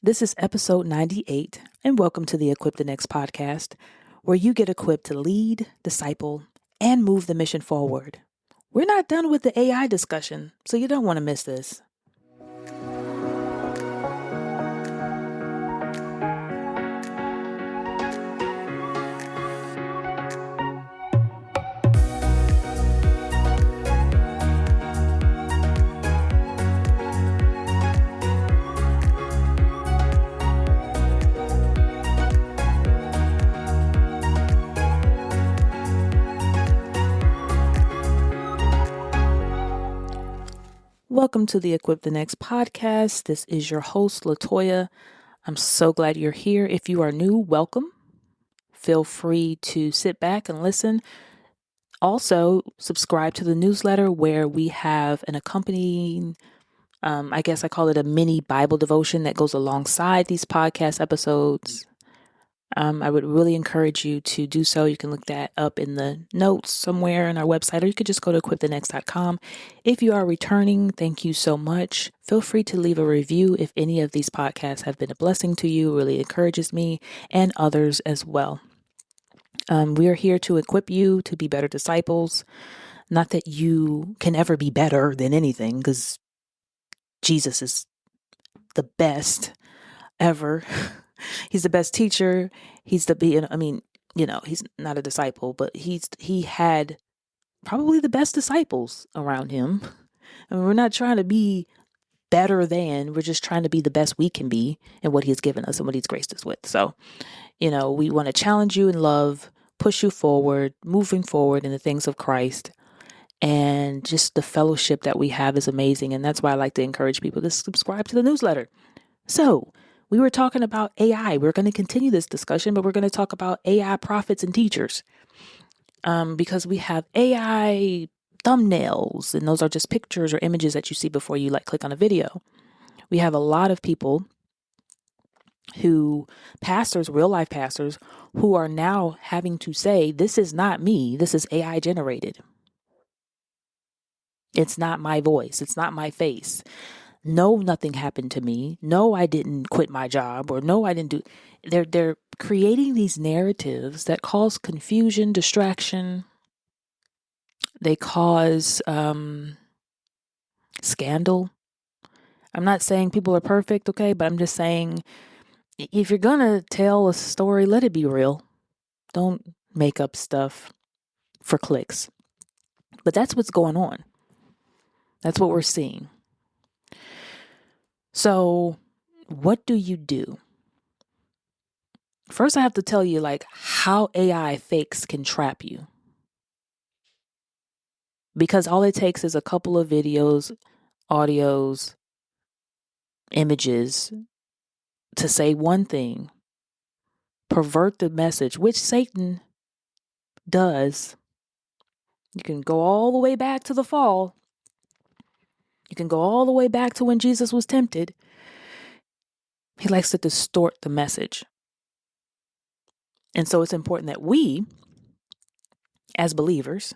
This is episode 98, and welcome to the Equip the Next podcast, where you get equipped to lead, disciple, and move the mission forward. We're not done with the AI discussion, so you don't want to miss this. Welcome to the Equip the Next podcast. This is your host, Latoya. I'm so glad you're here. If you are new, welcome. Feel free to sit back and listen. Also, subscribe to the newsletter where we have an accompanying, I guess I call it a mini Bible devotion that goes alongside these podcast episodes. I would really encourage you to do so. You can look that up in the notes somewhere on our website, or you could just go to equipthenext.com. If you are returning, thank you so much. Feel free to leave a review if any of these podcasts have been a blessing to you. It really encourages me and others as well. We are here to equip you to be better disciples. Not that you can ever be better than anything, because Jesus is the best ever. He's the best teacher. He's not a disciple, but he had probably the best disciples around him. I mean, we're not trying to be better than, we're just trying to be the best we can be in what he's given us and what he's graced us with. So, we want to challenge you in love, push you forward, moving forward in the things of Christ. And just the fellowship that we have is amazing. And that's why I like to encourage people to subscribe to the newsletter. So we were talking about AI. We're going to continue this discussion, but we're going to talk about AI prophets and teachers. Because we have AI thumbnails, and those are just pictures or images that you see before you click on a video. We have a lot of people pastors, real life pastors, who are now having to say, this is not me. This is AI generated. It's not my voice. It's not my face. No, nothing happened to me. No, I didn't quit my job, or no, I didn't do. They're creating these narratives that cause confusion, distraction. They cause scandal. I'm not saying people are perfect, okay, but I'm just saying if you're gonna tell a story, let it be real. Don't make up stuff for clicks. But that's what's going on. That's what we're seeing. So what do you do? First, I have to tell you how AI fakes can trap you. Because all it takes is a couple of videos, audios, images to say one thing, pervert the message, which Satan does. You can go all the way back to the fall. You can go all the way back to when Jesus was tempted. He likes to distort the message. And so it's important that we, as believers,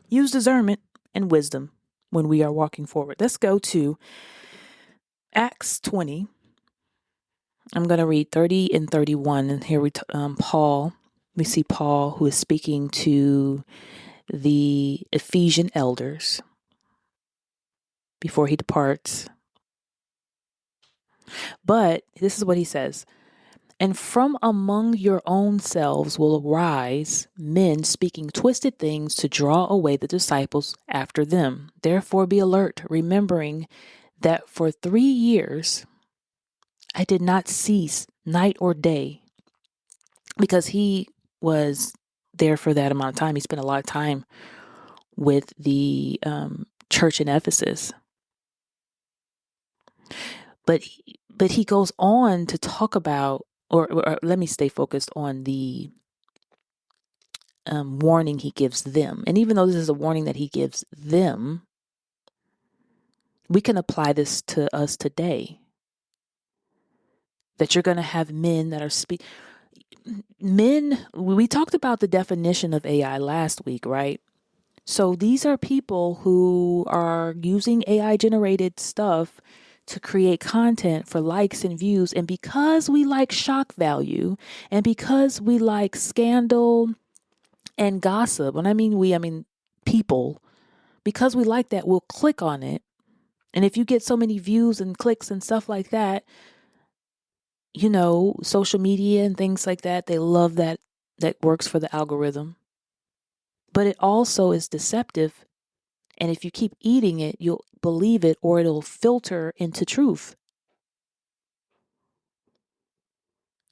use discernment and wisdom when we are walking forward. Let's go to Acts 20. I'm going to read 30 and 31. And here we see Paul, who is speaking to the Ephesian elders before he departs. But this is what he says. And from among your own selves will arise men speaking twisted things to draw away the disciples after them. Therefore be alert, remembering that for 3 years I did not cease night or day, because he was there for that amount of time. He spent a lot of time with the church in Ephesus. But he goes on to talk about, or let me stay focused on the warning he gives them. And even though this is a warning that he gives them, we can apply this to us today. That you're going to have men that are men, we talked about the definition of AI last week, right? So these are people who are using AI generated stuff to create content for likes and views. And because we like shock value and because we like scandal and gossip, when I mean people, because we like that, we'll click on it. And if you get so many views and clicks and stuff like that, social media and things like that, they love that. That works for the algorithm. But it also is deceptive. And if you keep eating it, you'll believe it, or it'll filter into truth.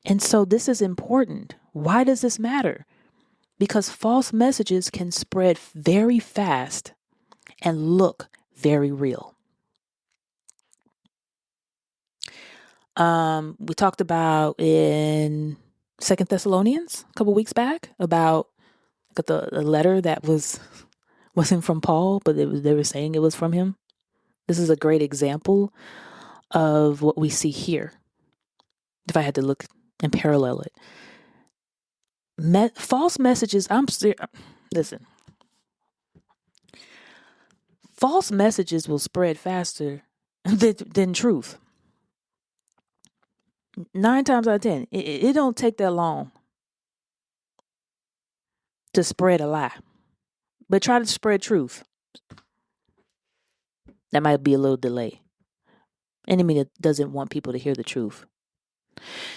And so this is important. Why does this matter? Because false messages can spread very fast and look very real. We talked about in 2 Thessalonians a couple weeks back about the letter that wasn't from Paul, but they were saying it was from him. This is a great example of what we see here. If I had to look and parallel it. False messages, listen. False messages will spread faster than truth. 9 times out of 10, it don't take that long to spread a lie. But try to spread truth. That might be a little delay. Enemy doesn't want people to hear the truth.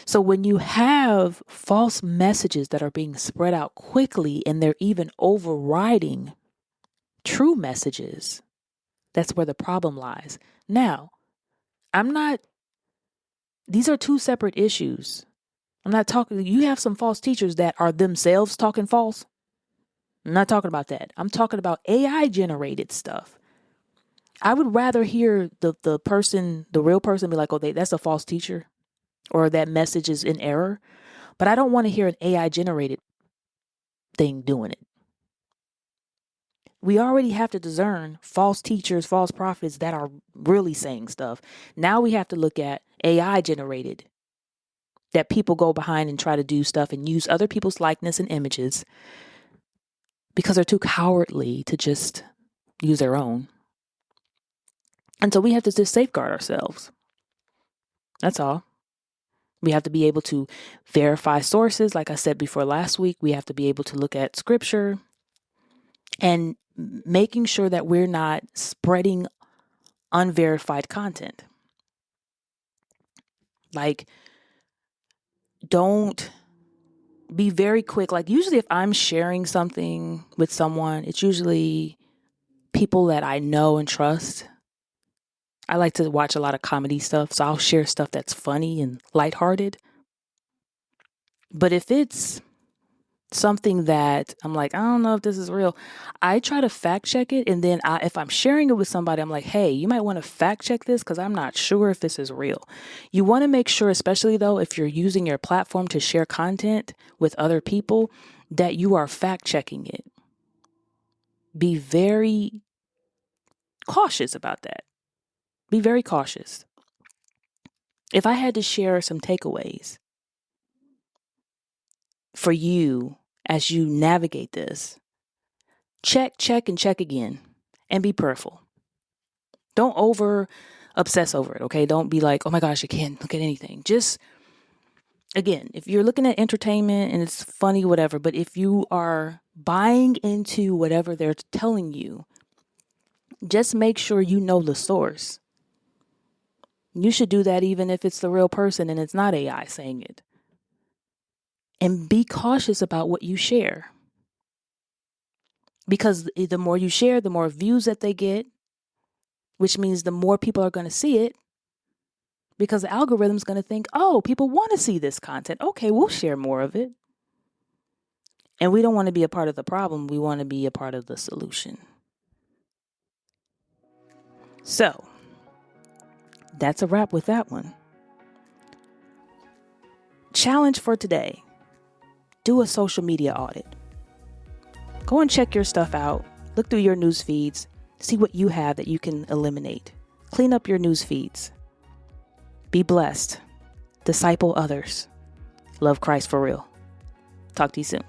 So when you have false messages that are being spread out quickly and they're even overriding true messages, that's where the problem lies. Now, these are 2 separate issues. I'm not talking, you have some false teachers that are themselves talking false. I'm not talking about that. I'm talking about AI generated stuff. I would rather hear the real person be like, oh, that's a false teacher, or that message is in error. But I don't want to hear an AI generated thing doing it. We already have to discern false teachers, false prophets that are really saying stuff. Now we have to look at AI generated, that people go behind and try to do stuff and use other people's likeness and images because they're too cowardly to just use their own. And so we have to just safeguard ourselves. That's all. We have to be able to verify sources. Like I said before last week, we have to be able to look at scripture and making sure that we're not spreading unverified content. Like, don't be very quick. Like, usually if I'm sharing something with someone, it's usually people that I know and trust. I like to watch a lot of comedy stuff, so I'll share stuff that's funny and lighthearted. But if it's something that I'm like, I don't know if this is real, I try to fact check it. And then if I'm sharing it with somebody, I'm like, hey, you might want to fact check this because I'm not sure if this is real. You want to make sure, especially though, if you're using your platform to share content with other people, that you are fact checking it. Be very cautious about that. Be very cautious. If I had to share some takeaways for you as you navigate this, check, and check again, and be prayerful. Don't over obsess over it, okay? Don't be like, oh my gosh, I can't look at anything. Just, again, if you're looking at entertainment and it's funny, whatever, but if you are buying into whatever they're telling you, just make sure you know the source. You should do that even if it's the real person and it's not AI saying it. And be cautious about what you share. Because the more you share, the more views that they get, which means the more people are going to see it. Because the algorithm is going to think, oh, people want to see this content. Okay, we'll share more of it. And we don't want to be a part of the problem. We want to be a part of the solution. So that's a wrap with that one. Challenge for today. Do a social media audit. Go and check your stuff out. Look through your news feeds. See what you have that you can eliminate. Clean up your news feeds. Be blessed. Disciple others. Love Christ for real. Talk to you soon.